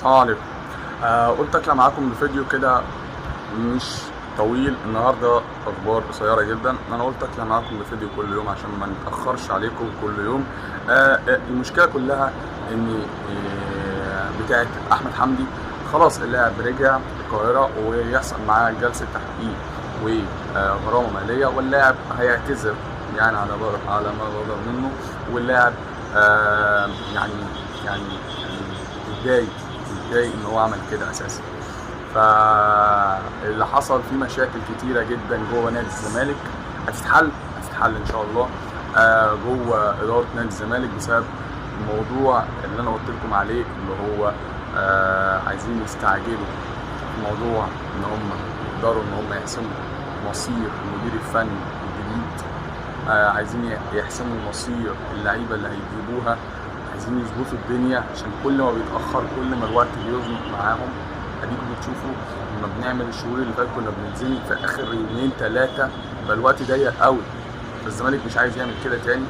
السلام عليكم. قلت اطلع معاكم بفيديو كده مش طويل النهارده، اخبار قصيره جدا. انا قلت اطلع معاكم بفيديو كل يوم عشان ما نتاخرش عليكم كل يوم. المشكله كلها ان بتاعه احمد حمدي خلاص اللاعب رجع القاهره ويحصل معاه جلسه تحقيق وغرامه ماليه، واللاعب هيعتذر يعني على ما بدر منه، واللاعب يعني متضايق ان هو عمل كده اساسا. فاللي حصل فيه مشاكل كتيره جدا جوه نادي الزمالك هتتحل ان شاء الله جوه اداره نادي الزمالك بسبب الموضوع اللي انا قلت لكم عليه، اللي هو عايزين يستعجلوا في موضوع ان هم يقدروا ان هم يحسموا مصير المدير الفني الجديد. عايزين يحسموا مصير اللعيبه اللي هيجيبوها، عايزين يظبطوا الدنيا عشان كل ما بيتاخر كل ما الوقت بيزنق معاهم. اديكم بتشوفوا لما بنعمل الشهور اللي فاتت كنا بننزل في اخر يومين ثلاثه، يبقى الوقت ضيق قوي. فالزمالك مش عايز يعمل كده تاني،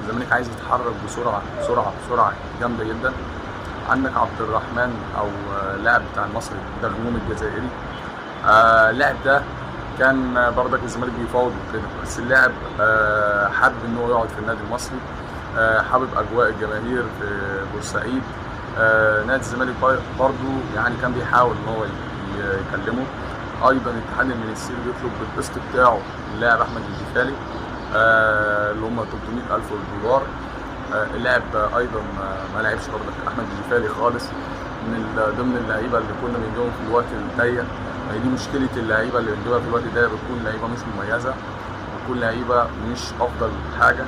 الزمالك عايز يتحرك بسرعه جامده جدا. عندك عبد الرحمن او لاعب بتاع المصري دغنوم الجزائري، اللاعب ده كان برضك الزمالك بيفاوضه كده، بس اللاعب حابب ان هو يقعد في النادي المصري، حابب اجواء الجماهير في بورسعيد. نادي الزمالك برضو يعني كان بيحاول ان هو يكلمه. ايضا الاتحاد المنستيري بيطلب بالقسط بتاعه اللاعب احمد الجفالي اللي هم 300,000 دولار. اللاعب ايضا ما لعبش برضك احمد الجفالي خالص، من ضمن اللعيبه اللي كنا بنجيبهم في الوقت الضيق. هي دي مشكله اللعيبه اللي بنجيبها في الوقت الضيق، بتكون لعيبه مش مميزه، بتكون لعيبه مش افضل حاجه.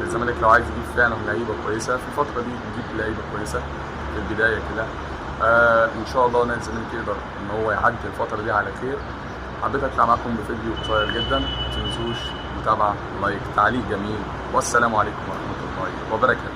الزمالك لو عايز يجيب فعلا لعيبه كويسه في الفتره دي يجيب لعيبه كويسه في البدايه كده. ان شاء الله نادي الزمالك يقدر ان هو يعدي الفتره دي على خير. حبيت اطلع معاكم بفيديو قصير جدا، ما تنسوش متابعه، لايك، تعليق جميل، والسلام عليكم ورحمه الله وبركاته.